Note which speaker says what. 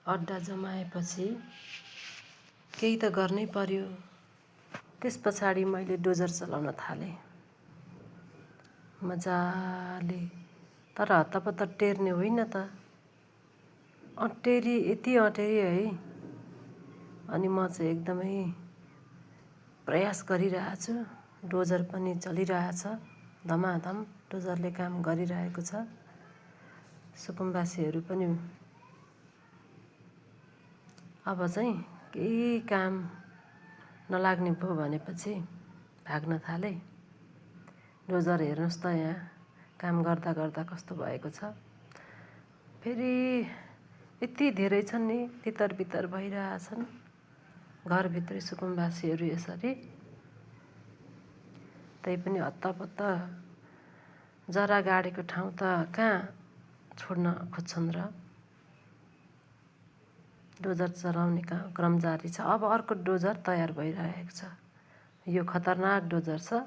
Speaker 1: अड्डा जमाएपछि केही त गर्नै पर्यो। त्यस पछाडि मैले डोजर चलाउन थालेँ मजाले। तर हत्तपत्त टेर्ने होइन त, अँटेरी यति अँटेरी है। अनि म चाहिँ एकदमै प्रयास गरिरहेछु। डोजर पनि चलिरहेछ, धमाधम डोजरले काम गरिरहेको छ। सुकुम्बासीहरू पनि अब चाहिँ केही काम नलाग्ने भयो भनेपछि भाग्न थाले। डोजर हेर्नुहोस् त यहाँ काम गर्दा गर्दा कस्तो भएको छ। फेरि यति धेरै छन् नि, तितर बितर भइरहेछन् घरभित्रै सुकुम्बासीहरू यसरी। तै पनि हत्तपत्त जरा गाडेको ठाउँ त कहाँ छोड्न खोज्छन् र। डोजर चलाउने क्रम जारी छ। अब अर्को डोजर तयार भइरहेको छ। यो खतरनाक डोजर छ।